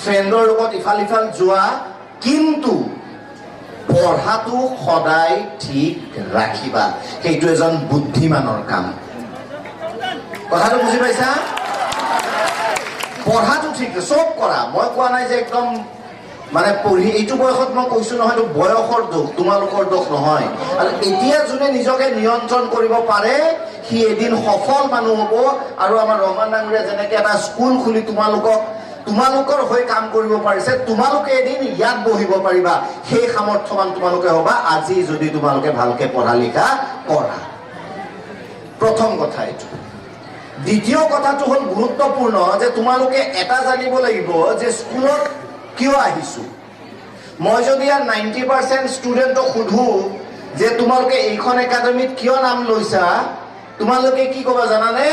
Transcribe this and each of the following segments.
ফ্ৰেণ্ডৰ লগত ইফাল ইফাল যোৱা, কিন্তু পঢ়াটো সদায় ঠিক ৰাখিবা। সেইটো এজন বুদ্ধিমানৰ কাম। কথাটো বুজি পাইছা? পঢ়াটো ঠিক চব কৰা। মই কোৱা নাই যে একদম মানে পঢ়ি এইটো বয়সত মই কৈছো নহয়, এইটো বয়সৰ দোষ, তোমালোকৰ দোষ নহয়। আৰু এতিয়া যোনে নিজকে নিয়ন্ত্ৰণ কৰিব পাৰে সি এদিন সফল মানুহ হ'ব। আৰু আমাৰ ৰহমান ডাঙৰীয়া যেনেকে এটা স্কুল খুলি তোমালোকৰ হৈ কাম কৰিব পাৰিছে, তোমালোকে এদিন ইয়াত বহিব পাৰিবা। সেই সামৰ্থ্যৱান তোমালোকে হ'বা আজি যদি তোমালোকে ভালকে পঢ়া লিখা কৰা। প্ৰথম কথা এইটো। দ্বিতীয় কথাটো হ'ল গুৰুত্বপূৰ্ণ যে তোমালোকে এটা জানিব লাগিব যে স্কুলত কিয় আহিছো। মই যদি ইয়াৰ 90% ষ্টুডেণ্টক সোধো যে তোমালোকে এইখন একাডেমীত কিয় নাম লৈছা, তোমালোকে কি ক'বা জানানে?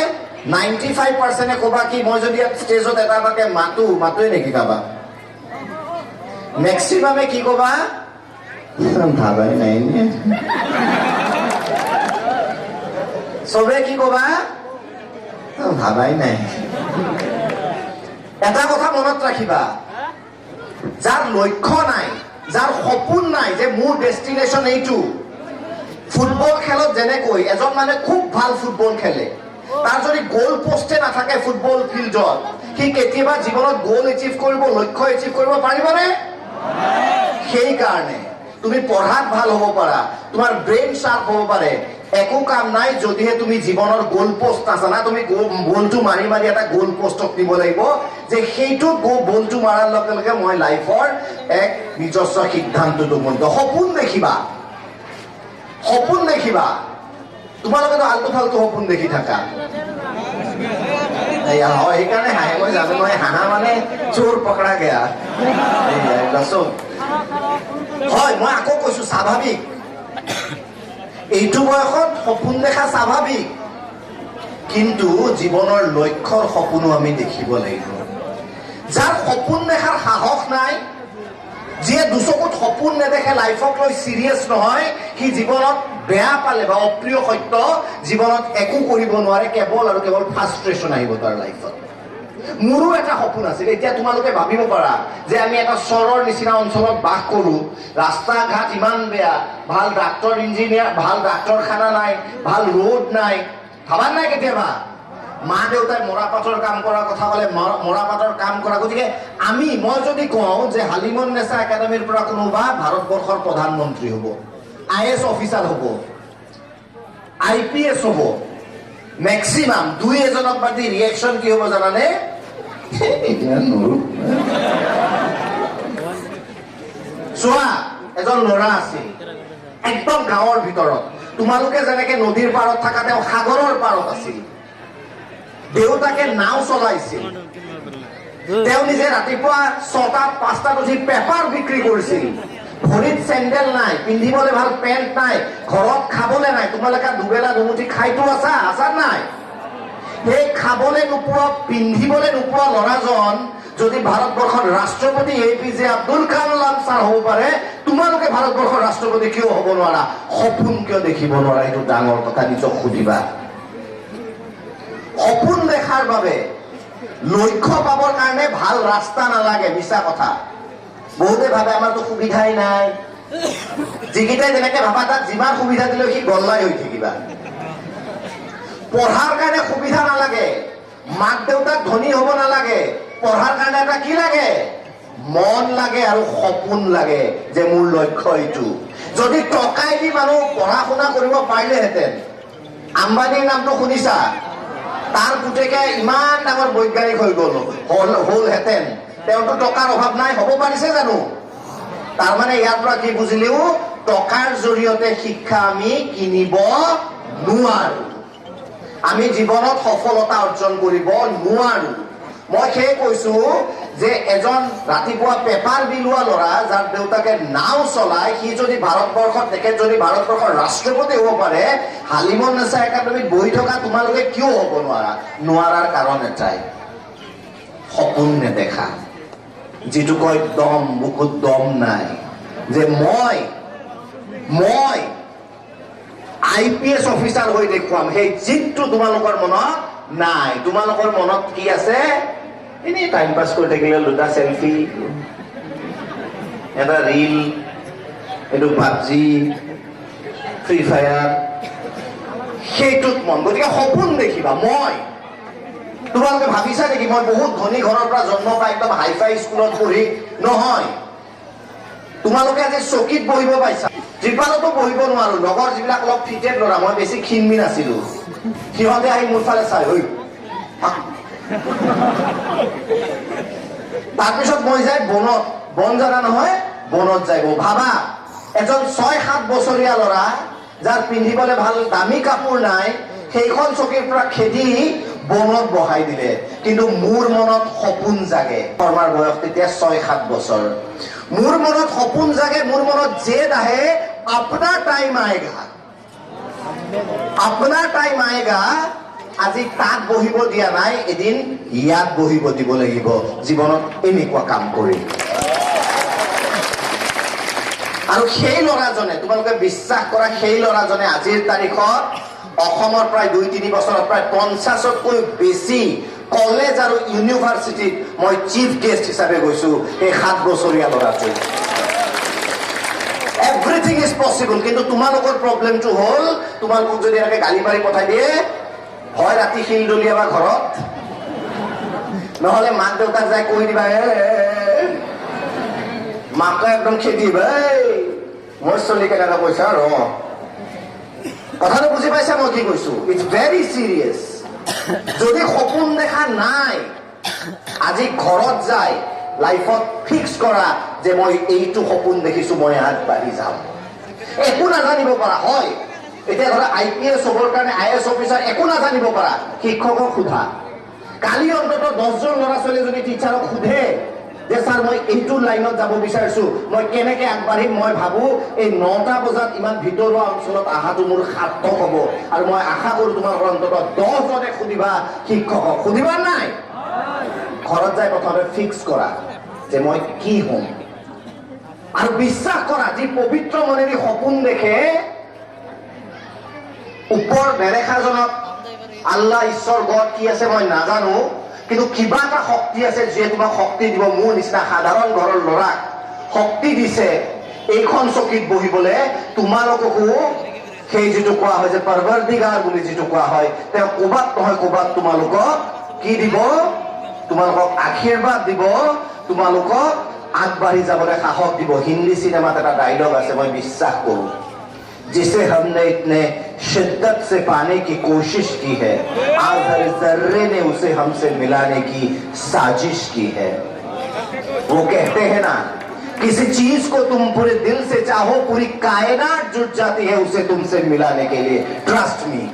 95% ক'বা কি মই যদি ইয়াত ষ্টেজত এটা এটাকে মাতোৱে নেকি কাবা? মেক্সিমামে কি ক'বা? ভাবাই নাই। চবে কি ক'বা? ভাবাই নাই। এটা কথা মনত ৰাখিবা, যাৰ লক্ষ্য নাই, যাৰ সপোন নাই যে মোৰ ডেষ্টিনেশ্যন এইটো। ফুটবল খেলত যেনেকৈ এজন মানে খুব ভাল ফুটবল খেলে, তাৰ যদি গ'ল পোষ্টে নাথাকে ফুটবল ফিল্ডত, সি কেতিয়াবা জীৱনত গ'ল এচিভ কৰিব, লক্ষ্য এচিভ কৰিব পাৰিবনে? সেইকাৰণে তুমি পঢ়াত ভাল হ'ব পাৰা, তোমাৰ ব্ৰেইন শ্বাৰ্প হ'ব পাৰে, একো কাম নাই যদিহে তুমি জীৱনৰ গ'ল পোষ্ট নাজানা। তুমি বলটো মাৰি মাৰি এটা গ'ল পোষ্টক দিব লাগিব যে সেইটো বলটো মাৰাৰ লগে লগে মই লাইফৰ এক নিজস্ব সিদ্ধান্তত উপনীত। সপোন দেখিবা, সপোন দেখিবা। তোমালোকেতো আল্টু ফাল্টু সপোন দেখি থাকা। সেইকাৰণে হাঁহে, মই জানো নহয়, হাঁহা মানে চোৰ পকৰা গেয়া। হয়, মই আকৌ কৈছো স্বাভাৱিক। এইটো বয়সত সপোন দেখা স্বাভাৱিক, কিন্তু জীৱনৰ লক্ষ্যৰ সপোনো আমি দেখিব লাগিব। যাৰ সপোন দেখাৰ সাহস নাই, যিয়ে দুচকুত সপোন নেদেখে, লাইফক লৈ চিৰিয়াছ নহয়, সি জীৱনত বেয়া পালে বা অপ্ৰিয় সত্য জীৱনত একো কৰিব নোৱাৰে। কেৱল আৰু কেৱল ফ্ৰাষ্ট্ৰেশ্যন আহিব তাৰ লাইফত। মোৰো এটা সপোন আছিল। এতিয়া তোমালোকে ভাবিব পাৰা যে আমি এটা চহৰৰ নিচিনা অঞ্চলত বাস কৰো, ৰাস্তা ঘাট ইমান বেয়া, ভাল ডাক্তৰ ইঞ্জিনিয়াৰ, ভাল ডাক্তৰখানা নাই, ভাল ৰোড নাই। ভাবা নাই কেতিয়াবা? মা দেউতাই মৰাপাটৰ কাম কৰাৰ কথা ক'লে মৰাপাটৰ কাম কৰা। গতিকে মই যদি কওঁ যে হালিমুন্নেছা একাডেমীৰ পৰা কোনোবা ভাৰতবৰ্ষৰ প্ৰধানমন্ত্ৰী হ'ব, IAS অফিচাৰ হ'ব, IPS হ'ব, মেক্সিমাম দুই এজনক বাদ দি ৰিয়েকশ্যন কি হ'ব জানানে? চোৱা, এজন ল'ৰা আছিল একদম গাঁৱৰ ভিতৰত। তোমালোকে যেনেকে নদীৰ পাৰত থাকা, তেওঁ সাগৰৰ পাৰত আছিল। দেউতাকে নাও চলাইছিল। তেওঁ নিজে ৰাতিপুৱা 6-5টাত উঠি পেপাৰ বিক্ৰী কৰিছিল। ভৰিত চেণ্ডেল নাই, পিন্ধিবলৈ ভাল পেণ্ট নাই, ঘৰত খাবলৈ নাই। তোমালোকে দুবেলা দুমুঠি খাইতো আছা নাই? সেই খাবলৈ নোপোৱা, পিন্ধিবলৈ নোপোৱা ল'ৰাজন যদি ভাৰতবৰ্ষৰ ৰাষ্ট্ৰপতি APJ আব্দুল কালাম ছাৰ হ'ব পাৰে, তোমালোকে ভাৰতবৰ্ষৰ ৰাষ্ট্ৰপতি কিয় হ'ব নোৱাৰা? সপোন কিয় দেখিব নোৱাৰা? এইটো ডাঙৰ কথা, নিজক সুধিবা। সপোন দেখাৰ বাবে, লক্ষ্য পাবৰ কাৰণে ভাল ৰাস্তা নালাগে, মিছা কথা। বহুতে ভাবে আমাৰতো সুবিধাই নাই। যিকেইটাই যেনেকে ভাবা তাক যিমান সুবিধা দিলেও সি গল্লাই হৈ থাকিবা। পঢ়াৰ কাৰণে সুবিধা নালাগে, মাক দেউতাক ধনী হ'ব নালাগে। পঢ়াৰ কাৰণে এটা কি লাগে? মন লাগে আৰু সপোন লাগে যে মোৰ লক্ষ্য এইটো। যদি টকাই দি মানুহ পঢ়া শুনা কৰিব পাৰিলেহেঁতেন, আম্বানীৰ নামটো শুনিছা? তাৰ পুতেকে ইমান ডাঙৰ বৈজ্ঞানিক হৈ হ'লহেঁতেন। তেওঁতো টকাৰ অভাৱ নাই, হ'ব পাৰিছে জানো? তাৰমানে ইয়াৰ পৰা কি বুজিলেও, টকাৰ জৰিয়তে শিক্ষা আমি কিনিব নোৱাৰো। আমি জীৱনত সফলতা অৰ্জন কৰিব নোৱাৰো। মই সেই কৈছো যে এজন ৰাতিপুৱা পেপাৰ বিলোৱা ল'ৰা, যাৰ দেউতাকে নাও চলায়, সি যদি ভাৰতবৰ্ষত তেখেত যদি ভাৰতবৰ্ষৰ ৰাষ্ট্ৰপতি হ'ব পাৰে, হালিমুন্নেছা একাডেমীত বহি থকা তোমালোকে কিয় হ'ব নোৱাৰা? নোৱাৰাৰ কাৰণ এটাই, সপোন নেদেখা। যিটো কয় দম, বুকুত দম নাই, যে মই IPS অফিচাৰ হৈ দেখুৱাম। সেই জিতটো তোমালোকৰ মনত নাই। তোমালোকৰ মনত কি আছে? এনেই টাইম পাছ কৰি থাকিলে দুটা চেলফি, এটা ৰীল, এইটো পাবজি, ফ্ৰী ফায়াৰ, সেইটোত মন। গতিকে সপোন দেখিবা। তোমালোকে ভাবিছা নেকি মই বহুত ধনী ঘৰৰ পৰা জন্ম পাই একদম হাইফাই স্কুলত পঢ়ি? নহয়। তোমালোকে আজি চকীত বহিব পাইছা, ত্ৰিপালতো বহিব নোৱাৰো। লগৰ যিবিলাক অলপ ফিটেড ল'ৰা, মই বেছি ক্ষীণমিন আছিলো, সিহঁতে আহি মোৰ ফালে চাই, ঐ তাৰপিছত মই যাই বনত, বন জানা নহয়, বনত যাই ভাবা এজন 6-7 বছৰীয়া ল'ৰা যাৰ পিন্ধিবলৈ ভাল দামী কাপোৰ নাই, সেইখন চকীৰ পৰা খেদি বনত বহাই দিলে। কিন্তু মোৰ মনত সপোন জাগে। আমাৰ বয়স তেতিয়া 6-7 বছৰ। মোৰ মনত সপোন জাগে, মোৰ মনত জেদ আহে, আপোনাৰ টাইম আয়েগা, আপোনাৰ টাইম আয়েগা। আজি তাত বহিব দিয়া নাই, এদিন ইয়াত বহিব দিব লাগিব জীৱনত এনেকুৱা কাম কৰি। আৰু সেই ল'ৰাজনে, তোমালোকে বিশ্বাস কৰা, সেই ল'ৰাজনে আজিৰ তাৰিখত অসমৰ প্ৰায় 2-3 বছৰত প্ৰায় 50তকৈ বেছি কলেজ আৰু ইউনিভাৰ্চিটিত মই চিফ গেষ্ট হিচাপে গৈছো। এই 7 বছৰীয়া ল'ৰাটো। Everything is possible. কিন্তু তোমালোকৰ প্ৰব্লেমটো হ'ল, তোমালোকক যদি এনেকে গালি পাৰি পঠাই দিয়ে, হয় ৰাতি শিল দলিয়াবা ঘৰত, নহলে মাক দেউতাক যাই কৈ দিবা, মাকে একদম খেদিবা, মোৰ চলি কেনেকা কৈছা ৰ। কথাটো বুজি পাইছা মই কি কৈছো? It's very serious. যদি সপোন দেখা নাই, আজি ঘৰত যাই লাইফত ফিক্স কৰা যে মই এইটো সপোন দেখিছো, মই আগবাঢ়ি যাম। একো নাজানিব পাৰা হয়, এতিয়া ধৰা IPS হ'বৰ কাৰণে IAS অফিচাৰ একো নাজানিব পাৰা, শিক্ষকক সোধা। কালি অন্তত 10জন ল'ৰা ছোৱালীয়ে যদি টিচাৰক সোধে যে ছাৰ মই এইটো লাইনত যাব বিচাৰিছো, মই কেনেকে আগবাঢ়িম, মই ভাবো এই 9টা বজাত ইমান ভিতৰুৱা অঞ্চলত অহাটো মোৰ সাৰ্থক হ'ব। আৰু মই আশা কৰো তোমালোকৰ অন্তত 10জনে সুধিবা, শিক্ষকক সুধিবা নাই? ঘৰত যাই প্ৰথমে ফিক্স কৰা যে মই কি হ'ম। আৰু বিশ্বাস কৰা, যি পবিত্ৰ মনেৰে সপোন দেখে, ওপৰ নেদেখাজনক আল্লাহ, ঈশ্বৰ, গড কি আছে মই নাজানো, কিন্তু কিবা এটা শক্তি আছে যিয়ে তোমাক শক্তি দিব। মোৰ নিচিনা সাধাৰণ ঘৰৰ ল'ৰাক শক্তি দিছে এইখন চকীত বহিবলৈ। তোমালোককো সেই যিটো কোৱা হয় যে পৰৱৰ্তীগাৰ বুলি যিটো কোৱা হয়, তেওঁ ক'বাত নহয় ক'বাত তোমালোকক কি দিব? তোমালোকক আশীৰ্বাদ দিব, তোমালোকক আগবাঢ়ি যাবলৈ সাহস দিব। হিন্দী চিনেমাত এটা ডায়লগ আছে, মই বিশ্বাস কৰো, जिसे हमने इतने शिद्दत से पाने की कोशिश की है, आज हर जर्रे ने उसे हमसे मिलाने की साजिश की है। वो कहते हैं ना, किसी चीज को तुम पूरे दिल से चाहो, पूरी कायनात जुट जाती है उसे तुमसे मिलाने के लिए। Trust me.